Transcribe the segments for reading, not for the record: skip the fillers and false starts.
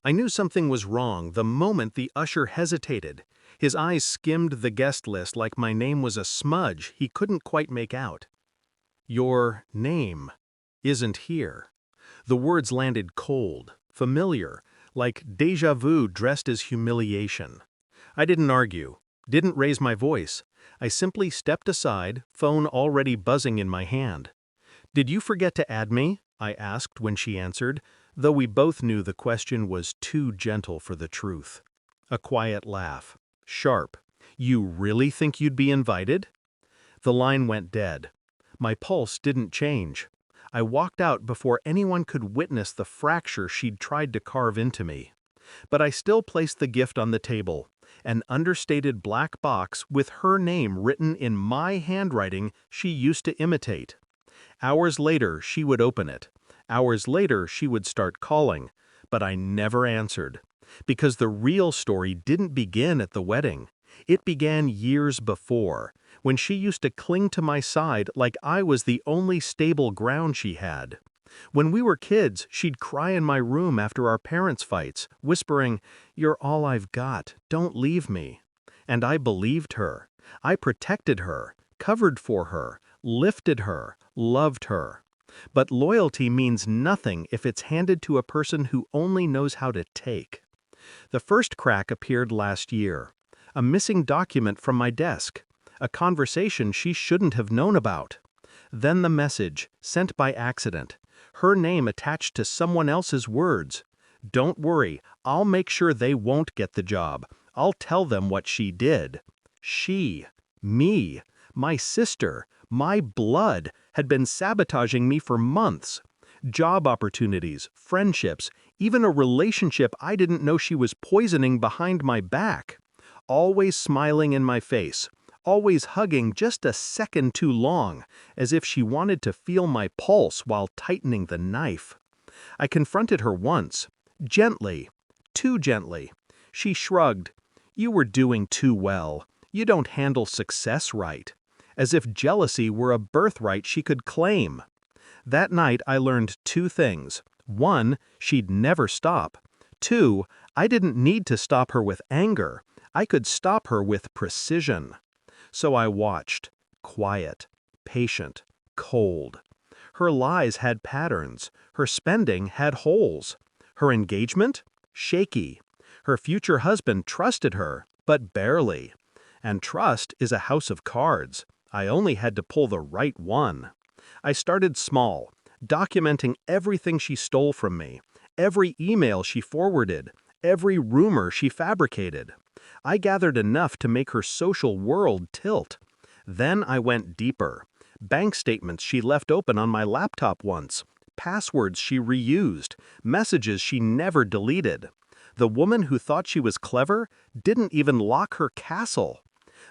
I knew something was wrong the moment the usher hesitated. His eyes skimmed the guest list like my name was a smudge he couldn't quite make out. "Your name isn't here." The words landed cold, familiar, like déjà vu dressed as humiliation. I didn't argue, didn't raise my voice. I simply stepped aside, phone already buzzing in my hand. "Did you forget to add me?" I asked when she answered, though we both knew the question was too gentle for the truth. A quiet laugh. Sharp. "You really think you'd be invited?" The line went dead. My pulse didn't change. I walked out before anyone could witness the fracture she'd tried to carve into me. But I still placed the gift on the table, an understated black box with her name written in my handwriting she used to imitate. Hours later, she would open it. Hours later, she would start calling, but I never answered. Because the real story didn't begin at the wedding. It began years before, when she used to cling to my side like I was the only stable ground she had. When we were kids, she'd cry in my room after our parents' fights, whispering, "You're all I've got, don't leave me." And I believed her. I protected her, covered for her, lifted her, loved her. But loyalty means nothing if it's handed to a person who only knows how to take. The first crack appeared last year. A missing document from my desk. A conversation she shouldn't have known about. Then the message, sent by accident. Her name attached to someone else's words. "Don't worry, I'll make sure they won't get the job. I'll tell them what she did." She, me, my sister, my blood, had been sabotaging me for months. Job opportunities, friendships, even a relationship I didn't know she was poisoning behind my back. Always smiling in my face, always hugging just a second too long, as if she wanted to feel my pulse while tightening the knife. I confronted her once, gently, too gently. She shrugged. "You were doing too well. You don't handle success right." As if jealousy were a birthright she could claim. That night I learned two things. One, she'd never stop. Two, I didn't need to stop her with anger. I could stop her with precision. So I watched, quiet, patient, cold. Her lies had patterns. Her spending had holes. Her engagement? Shaky. Her future husband trusted her, but barely. And trust is a house of cards. I only had to pull the right one. I started small, documenting everything she stole from me, every email she forwarded, every rumor she fabricated. I gathered enough to make her social world tilt. Then I went deeper. Bank statements she left open on my laptop once, passwords she reused, messages she never deleted. The woman who thought she was clever didn't even lock her castle.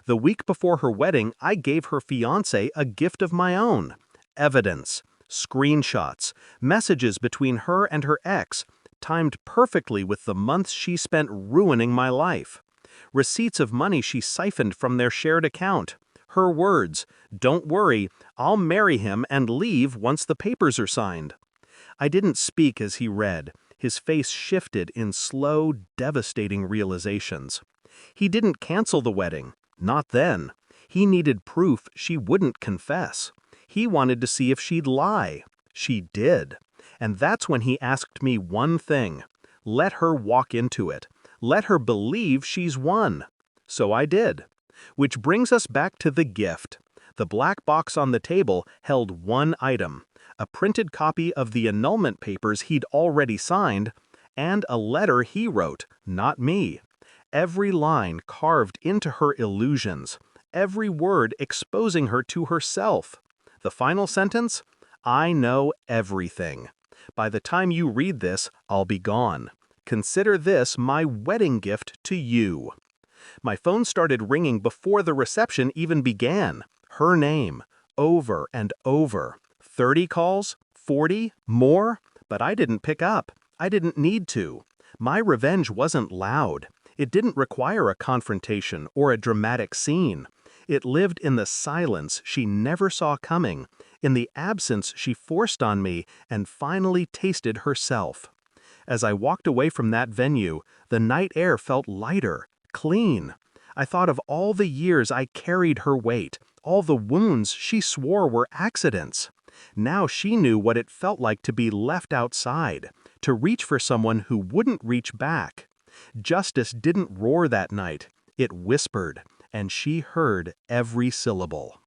The week before her wedding, I gave her fiancé a gift of my own. Evidence, screenshots, messages between her and her ex, timed perfectly with the months she spent ruining my life. Receipts of money she siphoned from their shared account. Her words, "Don't worry, I'll marry him and leave once the papers are signed." I didn't speak as he read. His face shifted in slow, devastating realizations. He didn't cancel the wedding. Not then. He needed proof she wouldn't confess. He wanted to see if she'd lie. She did. And that's when he asked me one thing. Let her walk into it. Let her believe she's won. So I did. Which brings us back to the gift. The black box on the table held one item. A printed copy of the annulment papers he'd already signed, and a letter he wrote, not me. Every line carved into her illusions, every word exposing her to herself. The final sentence? "I know everything. By the time you read this, I'll be gone. Consider this my wedding gift to you." My phone started ringing before the reception even began. Her name, over and over. 30 calls? 40? More? But I didn't pick up. I didn't need to. My revenge wasn't loud. It didn't require a confrontation or a dramatic scene. It lived in the silence she never saw coming, in the absence she forced on me and finally tasted herself. As I walked away from that venue, the night air felt lighter, clean. I thought of all the years I carried her weight, all the wounds she swore were accidents. Now she knew what it felt like to be left outside, to reach for someone who wouldn't reach back. Justice didn't roar that night, it whispered, and she heard every syllable.